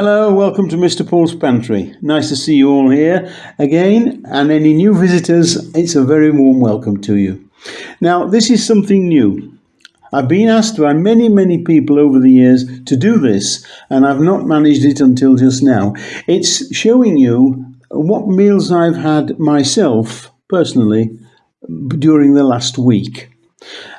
Hello, welcome to Mr. Paul's Pantry. Nice to see you all here again, and any new visitors, it's a very warm welcome to you. Now, this is something new. I've been asked by many people over the years to do this, and I've not managed it until just now. It's showing you what meals I've had myself, personally, during the last week.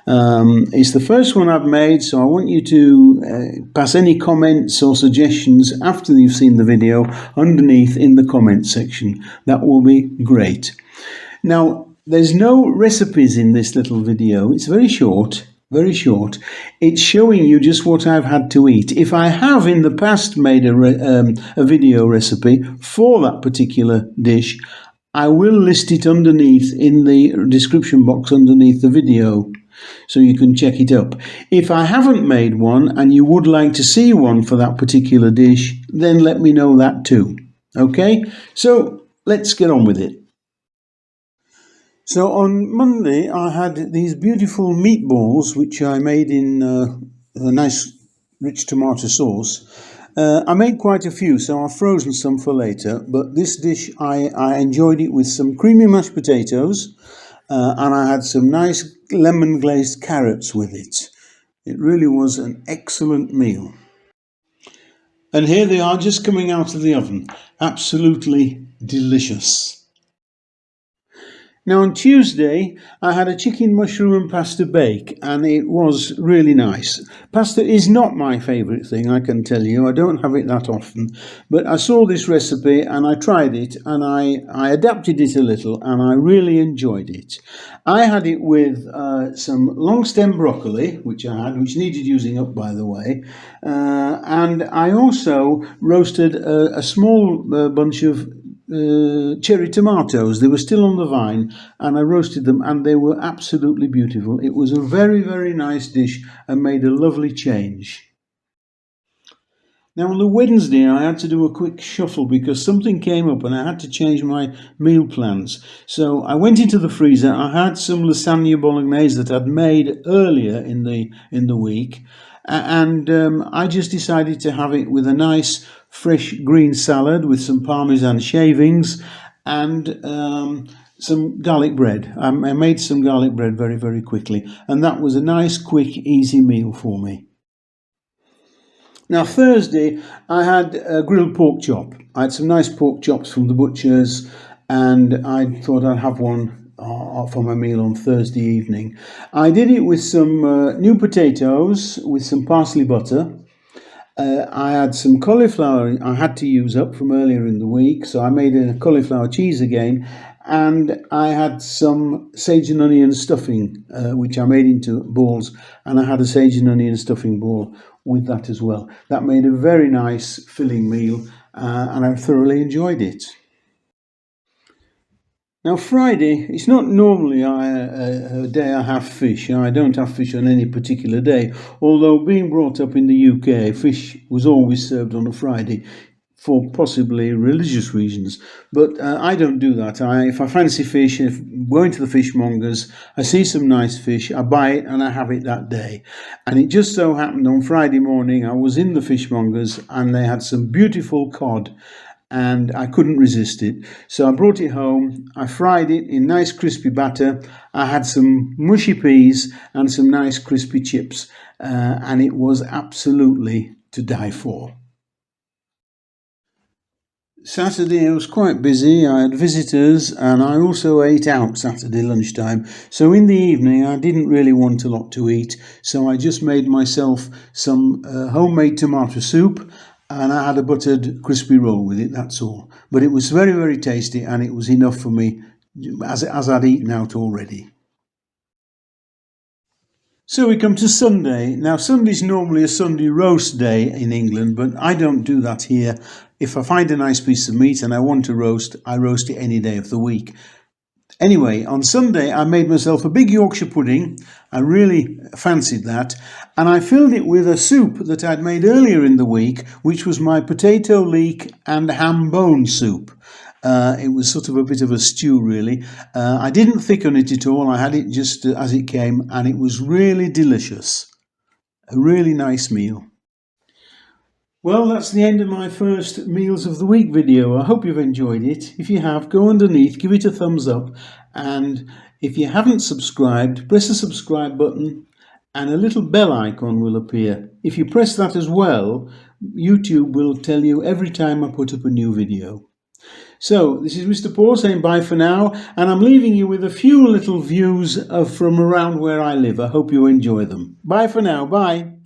It's the first one I've made, so I want you to pass any comments or suggestions after you've seen the video underneath in the comment section. That will be great. Now, there's no recipes in this little video. It's very short. It's showing you just what I've had to eat. If I have in the past made a video recipe for that particular dish, I will list it underneath in the description box underneath the video, so you can check it up. If I haven't made one and you would like to see one for that particular dish, then let me know that too. Okay, so let's get on with it. So on Monday I had these beautiful meatballs which I made in a nice rich tomato sauce. I made quite a few, so I've frozen some for later, but this dish I enjoyed it with some creamy mashed potatoes, and I had some nice lemon glazed carrots with it. It really was an excellent meal. And here they are, just coming out of the oven. Absolutely delicious. Now on Tuesday I had a chicken, mushroom and pasta bake, and it was really nice. Pasta is not my favourite thing, I can tell you. I don't have it that often, but I saw this recipe and I tried it and I adapted it a little and I really enjoyed it. I had it with some long stem broccoli, which needed using up, by the way, and I also roasted a small bunch of cherry tomatoes. They were still on the vine and I roasted them and they were absolutely beautiful. It was a very nice dish and made a lovely change. Now on the Wednesday I had to do a quick shuffle because something came up and I had to change my meal plans. So I went into the freezer. I had some lasagna bolognese that I'd made earlier in the week, and I just decided to have it with a nice fresh green salad with some parmesan shavings and some garlic bread. I made some garlic bread very quickly, and that was a nice quick easy meal for me. Now Thursday I had a grilled pork chop. I had some nice pork chops from the butcher's and I thought I'd have one for my meal on Thursday evening. I did it with some new potatoes with some parsley butter. I had some cauliflower I had to use up from earlier in the week, so I made a cauliflower cheese again, and I had some sage and onion stuffing which I made into balls, and I had a sage and onion stuffing ball with that as well. That made a very nice filling meal, and I thoroughly enjoyed it. Now Friday, it's not normally a day I have fish. I don't have fish on any particular day, although being brought up in the UK, fish was always served on a Friday for possibly religious reasons. But I don't do that. If I fancy fish, if going to the fishmongers, I see some nice fish, I buy it and I have it that day. And it just so happened on Friday morning I was in the fishmongers and they had some beautiful cod, and I couldn't resist it. So I brought it home, I fried it in nice crispy batter, I had some mushy peas and some nice crispy chips, and it was absolutely to die for. Saturday I was quite busy. I had visitors and I also ate out Saturday lunchtime. So in the evening I didn't really want a lot to eat, so I just made myself some homemade tomato soup, and I had a buttered crispy roll with it, that's all. But it was very tasty and it was enough for me as I'd eaten out already. So we come to Sunday. Now Sunday's normally a Sunday roast day in England, but I don't do that here. If I find a nice piece of meat and I want to roast, I roast it any day of the week. Anyway, on Sunday I made myself a big Yorkshire pudding. I really fancied that, and I filled it with a soup that I'd made earlier in the week, which was my potato leek and ham bone soup. It was sort of a bit of a stew, really. I didn't thicken it at all. I had it just as it came, and it was really delicious. A really nice meal. Well, that's the end of my first Meals of the Week video. I hope you've enjoyed it. If you have, go underneath, give it a thumbs up, and if you haven't subscribed, press the subscribe button and a little bell icon will appear. If you press that as well, YouTube will tell you every time I put up a new video. So, this is Mr. Paul saying bye for now, and I'm leaving you with a few little views from around where I live. I hope you enjoy them. Bye for now. Bye.